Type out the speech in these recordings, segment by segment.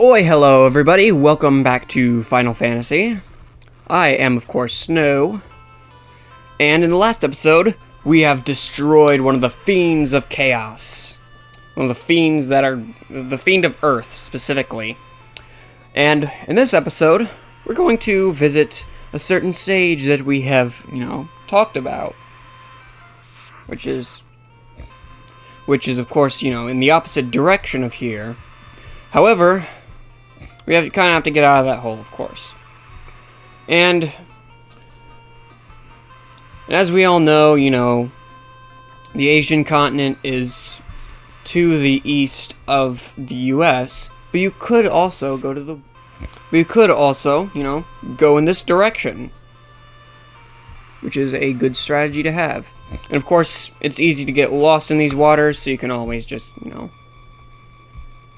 Oi, hello everybody, welcome back to Final Fantasy. I am, of course, Snow, and in the last episode, we have destroyed one of the fiends of chaos. One of the fiends that are the fiend of Earth, specifically. And in this episode, we're going to visit a certain sage that we have, talked about. Which is, of course, in the opposite direction of here. However, we kind of have to get out of that hole, of course. And as we all know, the Asian continent is to the east of the U.S., but you could also go go in this direction, which is a good strategy to have. And of course, it's easy to get lost in these waters, so you can always just,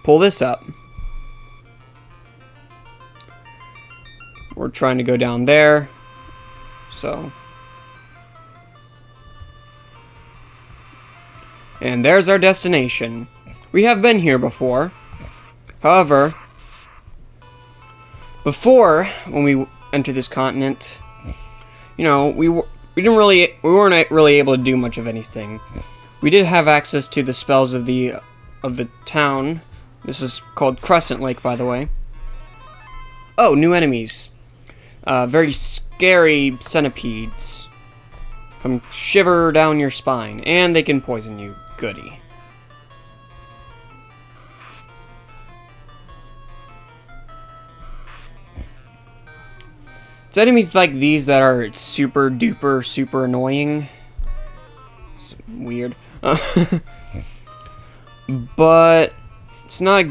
pull this up. We're trying to go down there, so. And there's our destination. We have been here before. However, before, when we entered this continent, we weren't really able to do much of anything. We did have access to the spells of the town. This is called Crescent Lake, by the way. Oh, new enemies. Very scary centipedes. Come shiver down your spine, and they can poison you. Goody. It's enemies like these that are super duper super annoying. It's weird. But it's not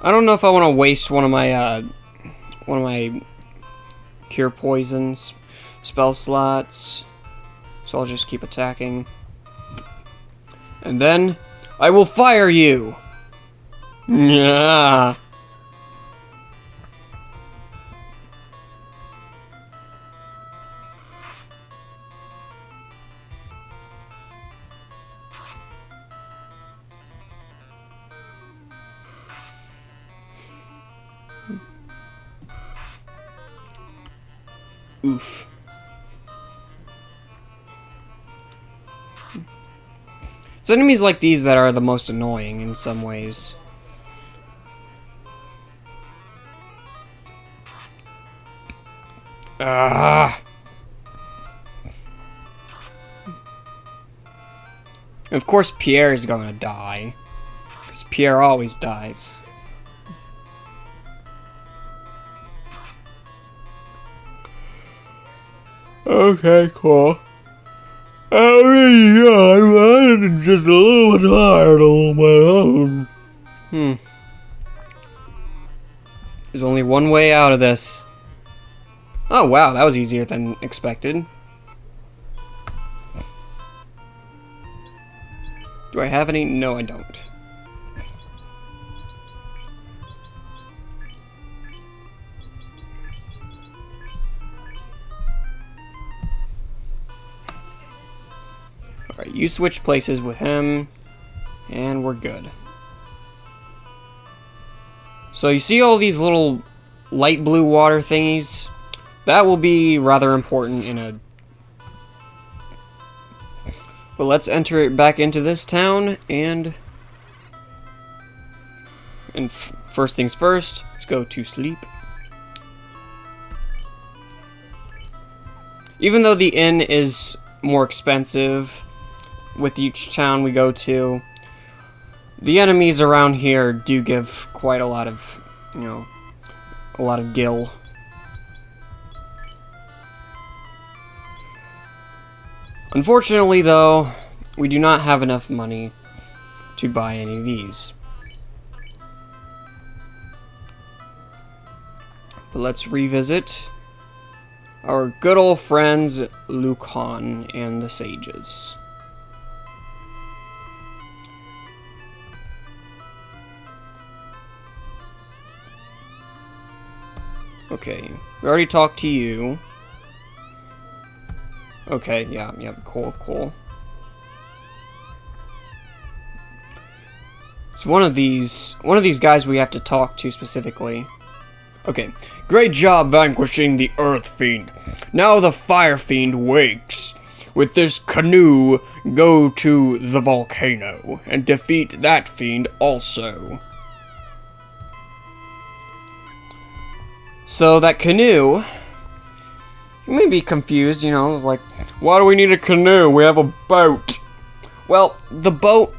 I don't know if I want to waste one of my cure poisons spell slots, so I'll just keep attacking. And then I will fire you. Yeah. Oof. It's enemies like these that are the most annoying in some ways. Ah. Of course, Pierre is gonna die, because Pierre always dies. Okay, cool. I'm just a little bit tired on my own. There's only one way out of this. Oh wow, that was easier than expected. Do I have any? No, I don't. Alright, you switch places with him, and we're good. So you see all these little light blue water thingies? That will be rather important in a... But let's enter it back into this town, and first things first, let's go to sleep. Even though the inn is more expensive with each town we go to, the enemies around here do give quite a lot of, a lot of gil. Unfortunately, though, we do not have enough money to buy any of these. But let's revisit our good old friends Lucan and the sages. Okay, we already talked to you. Okay, yeah, cool. It's one of these guys we have to talk to specifically. Okay. Great job vanquishing the Earth Fiend. Now the Fire Fiend wakes. With this canoe, go to the volcano and defeat that fiend also. So that canoe, you may be confused, you know, like, why do we need a canoe? We have a boat. Well, the boat,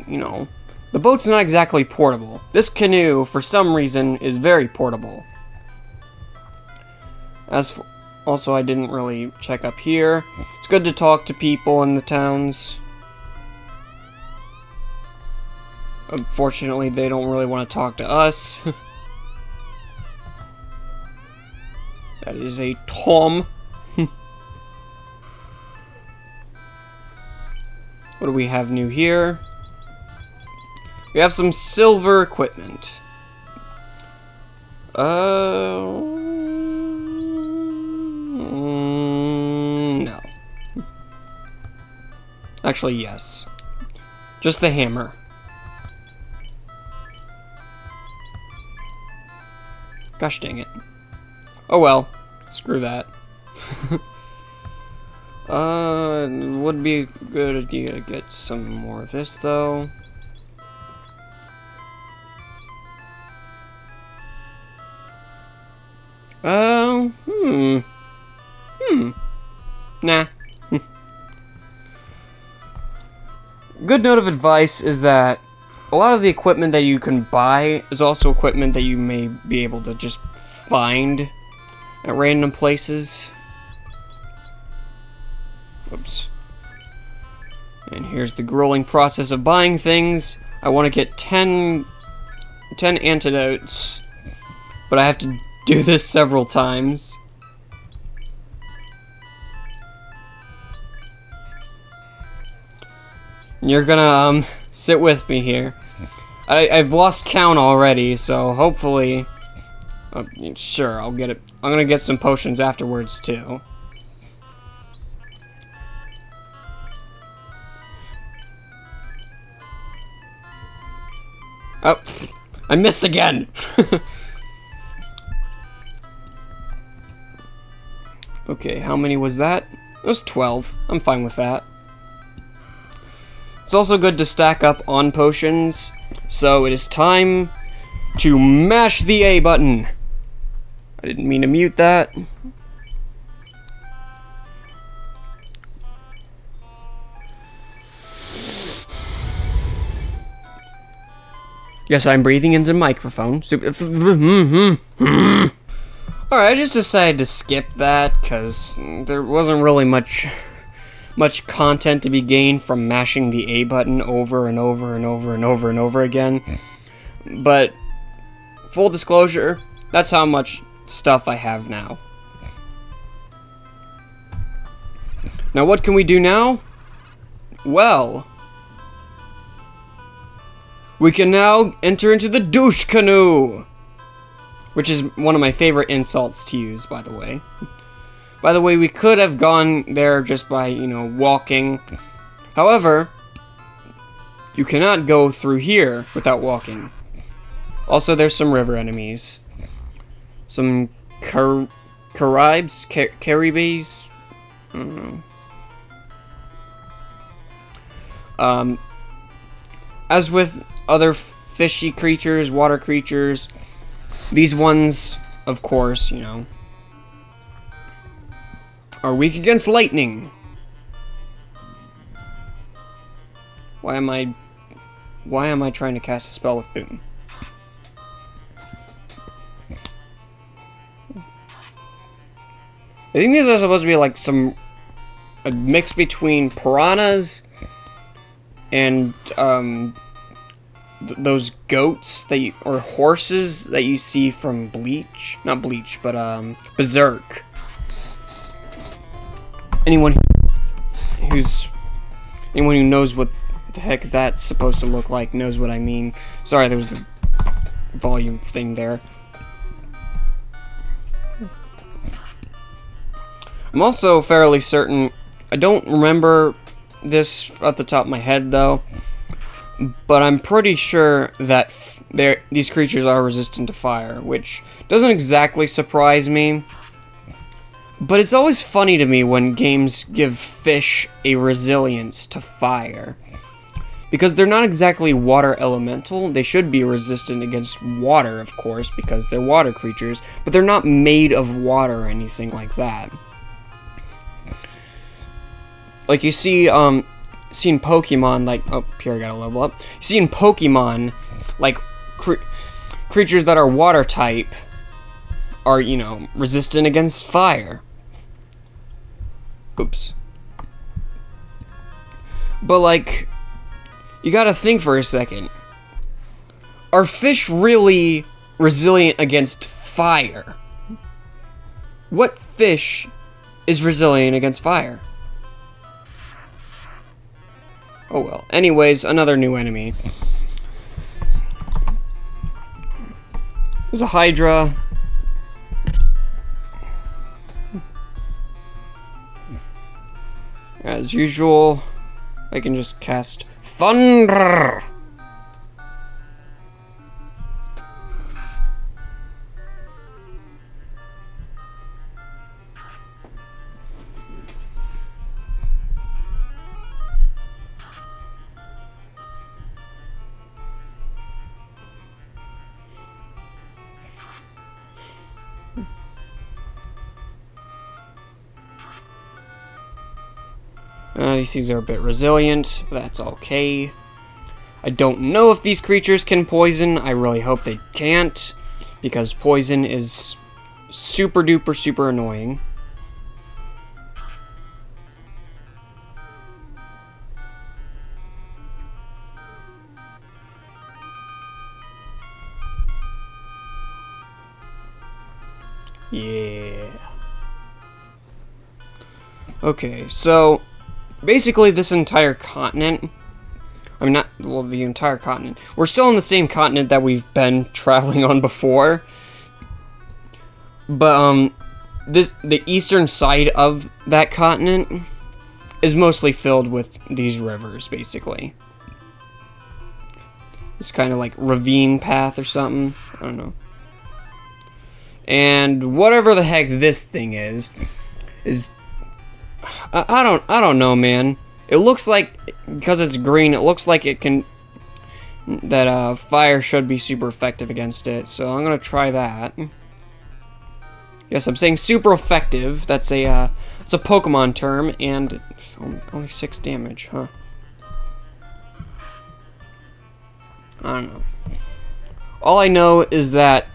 you know, the boat's not exactly portable. This canoe, for some reason, is very portable. Also, I didn't really check up here. It's good to talk to people in the towns. Unfortunately, they don't really want to talk to us. That is a Tom. What do we have new here? We have some silver equipment. No. Actually, yes. Just the hammer. Gosh dang it. Oh well. Screw that. Would be a good idea to get some more of this, though. Nah. Good note of advice is that a lot of the equipment that you can buy is also equipment that you may be able to just find at random places. Oops. And here's the grueling process of buying things. I want to get 10 antidotes, but I have to do this several times. You're gonna sit with me here. I've lost count already, so hopefully, sure, I'll get it. I'm gonna get some potions afterwards too. Oh, I missed again. Okay, how many was that? It was 12. I'm fine with that. It's also good to stack up on potions, so it is time to mash the A button. I didn't mean to mute that. Yes, I'm breathing into the microphone. Alright, I just decided to skip that, because there wasn't really much content to be gained from mashing the A button over and over and over and over and over again. But, full disclosure, that's how much stuff I have now. Now what can we do now? Well, we can now enter into the douche canoe, which is one of my favorite insults to use, by the way. By the way, we could have gone there just by, you know, walking. However, you cannot go through here without walking. Also, there's some river enemies. Some caribes? Caribes? I don't know. As with other fishy creatures, water creatures, these ones, of course, you know, are weak against lightning. Why am I trying to cast a spell with Boom? I think these are supposed to be like a mix between piranhas and those goats or horses that you see from Bleach. Not Bleach, but Berserk. Anyone who knows what the heck that's supposed to look like knows what I mean. Sorry, there was the volume thing there. I'm also fairly certain, I don't remember this at the top of my head though, but I'm pretty sure that these creatures are resistant to fire, which doesn't exactly surprise me. But it's always funny to me when games give fish a resilience to fire. Because they're not exactly water elemental. They should be resistant against water, of course, because they're water creatures. But they're not made of water or anything like that. Like you see, seen Pokemon, like, oh, here I gotta level up. You see in Pokemon, like, creatures that are water type are, you know, resistant against fire. Oops. But, like, you gotta think for a second. Are fish really resilient against fire? What fish is resilient against fire? Oh well. Anyways, another new enemy. There's a Hydra. As usual, I can just cast Thunder! These things are a bit resilient, but that's okay. I don't know if these creatures can poison. I really hope they can't, because poison is super duper super annoying. Yeah. Okay, so basically this entire continent, I mean, not, well, the entire continent. We're still on the same continent that we've been traveling on before. But, the eastern side of that continent is mostly filled with these rivers, basically. It's kind of like ravine path or something. I don't know. And whatever the heck this thing is I don't know, man. It looks like, because it's green, it looks like it can, that fire should be super effective against it. So I'm gonna try that. Yes, I'm saying super effective. That's a it's a Pokemon term, and only 6 damage, huh? I don't know. All I know is that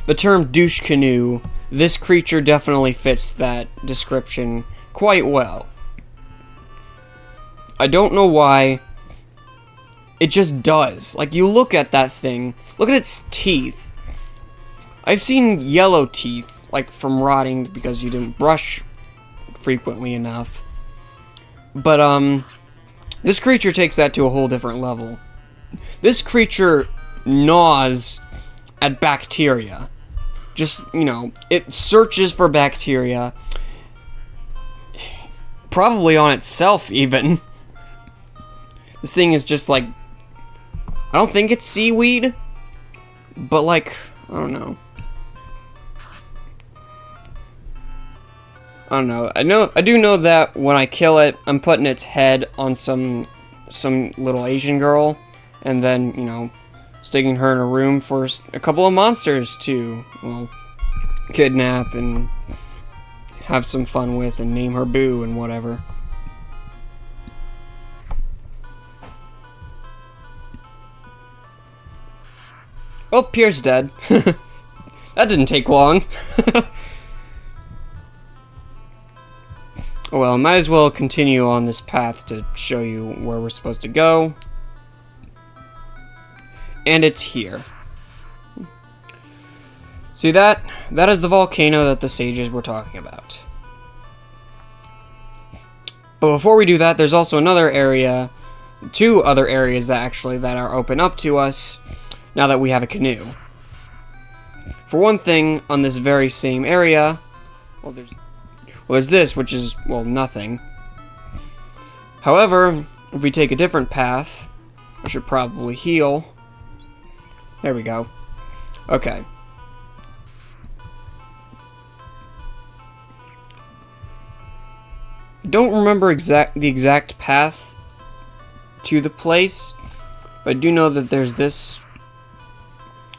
the term douche canoe, this creature definitely fits that description quite well. I don't know why. It just does. Like, you look at that thing, look at its teeth. I've seen yellow teeth, like from rotting because you didn't brush frequently enough. But, this creature takes that to a whole different level. This creature gnaws at bacteria. Just, you know, it searches for bacteria. Probably on itself, even. This thing is just like, I don't think it's seaweed, but like, I don't know. I do know that when I kill it, I'm putting its head on some little Asian girl, and then, you know, sticking her in a room for a couple of monsters to, well, kidnap and have some fun with and name her Boo and whatever. Oh, Pierre's dead. That didn't take long. Well, might as well continue on this path to show you where we're supposed to go. And it's here. See that? That is the volcano that the sages were talking about. But before we do that, there's also another area, 2 other areas that are open up to us now that we have a canoe. For one thing, on this very same area, well, there's this, which is, well, nothing. However, if we take a different path, I should probably heal. There we go. Okay. I don't remember the exact path to the place, but I do know that there's this.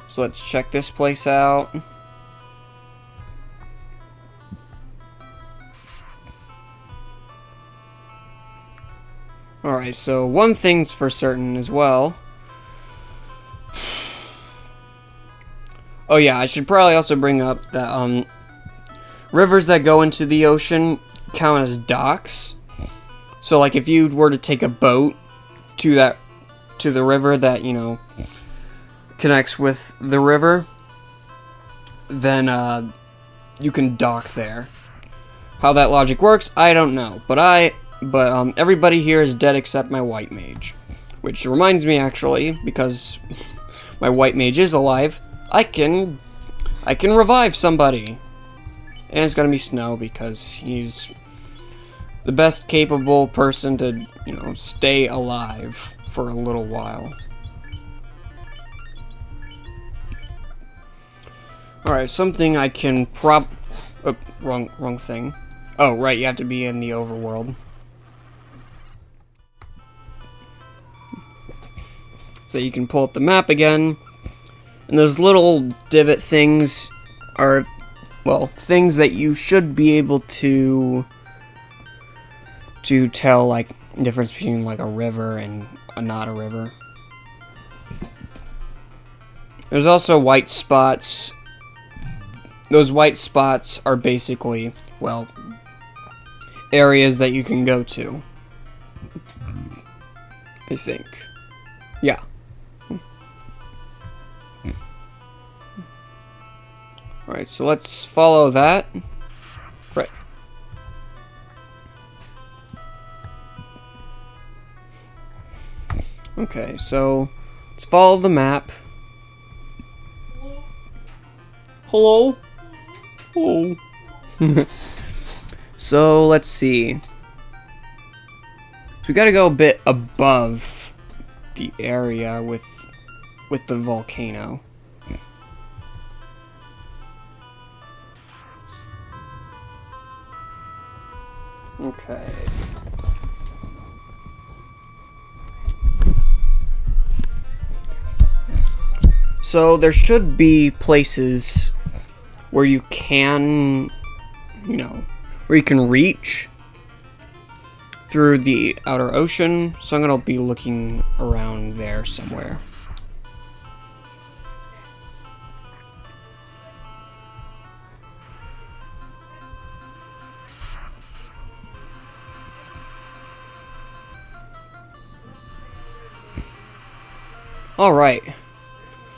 So let's check this place out. Alright, so one thing's for certain as well. Oh yeah, I should probably also bring up that rivers that go into the ocean count as docks. So like if you were to take a boat to the river that, you know, connects with the river, then you can dock there. How that logic works, I don't know, but everybody here is dead except my white mage, which reminds me actually, because my white mage is alive, I can revive somebody, and it's gonna be Snow because he's the best capable person to, you know, stay alive for a little while. Alright, something I can wrong thing. Oh, right, you have to be in the overworld. So you can pull up the map again, and those little divot things are, well, things that you should be able to tell, like, the difference between, like, a river and not a river. There's also white spots. Those white spots are basically, well, areas that you can go to, I think. Yeah. Alright, so let's follow that. Right. Okay, so let's follow the map. Hello? Oh. So let's see. So we gotta go a bit above the area with the volcano. Okay. So there should be places where you can, you know, where you can reach through the outer ocean. So I'm gonna be looking around there somewhere. Alright.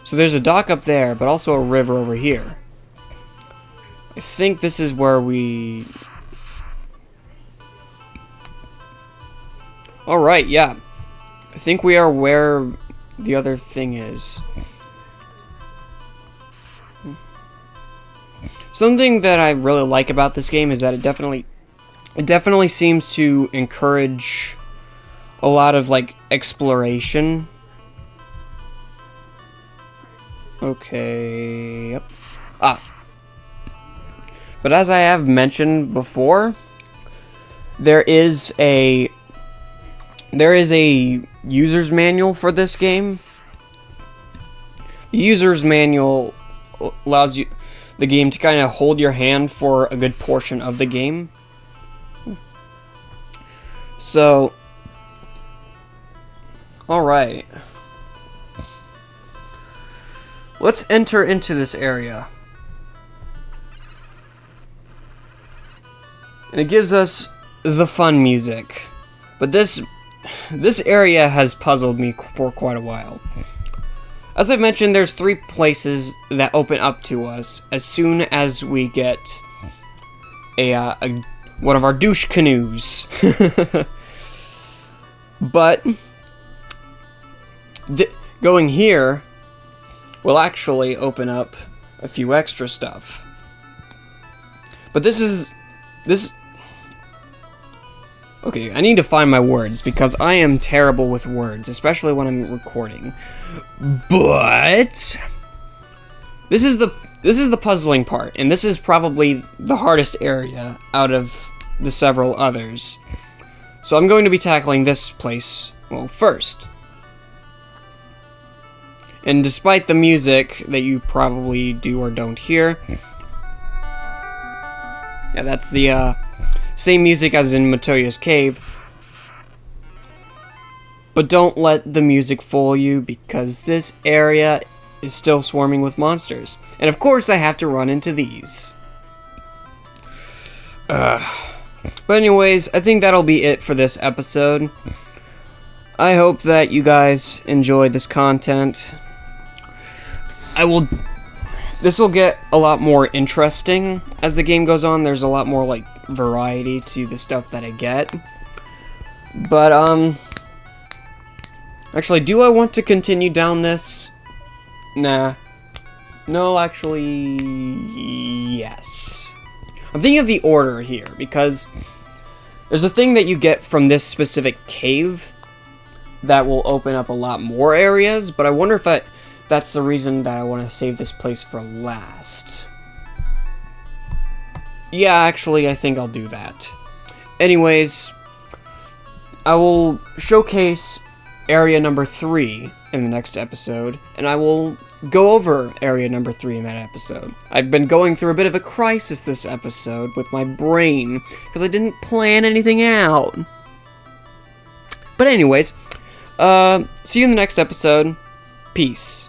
So there's a dock up there, but also a river over here. I think this is where we... Alright, yeah. I think we are where the other thing is. Something that I really like about this game is that it definitely seems to encourage a lot of, like, exploration. Okay, yep. But as I have mentioned before, there is a user's manual for this game. The user's manual allows the game to kind of hold your hand for a good portion of the game. So, alright. Let's enter into this area. And it gives us the fun music. But this area has puzzled me for quite a while. As I've mentioned, there's 3 places that open up to us as soon as we get one of our douche canoes. But going here will actually open up a few extra stuff. But this Okay, I need to find my words, because I am terrible with words, especially when I'm recording. But this is the puzzling part, and this is probably the hardest area out of the several others. So I'm going to be tackling this place, well, first. And despite the music that you probably do or don't hear, yeah, that's the same music as in Matoya's cave. But don't let the music fool you, because this area is still swarming with monsters. And of course I have to run into these. But anyways, I think that'll be it for this episode. I hope that you guys enjoyed this content. This will get a lot more interesting as the game goes on. There's a lot more, like, variety to the stuff that I get. But, actually, do I want to continue down this? Nah. No, actually, yes. I'm thinking of the order here, because there's a thing that you get from this specific cave that will open up a lot more areas, but I wonder if that's the reason that I want to save this place for last. Yeah, actually, I think I'll do that. Anyways, I will showcase area number 3 in the next episode, and I will go over area number 3 in that episode. I've been going through a bit of a crisis this episode with my brain, because I didn't plan anything out. But anyways, see you in the next episode. Peace.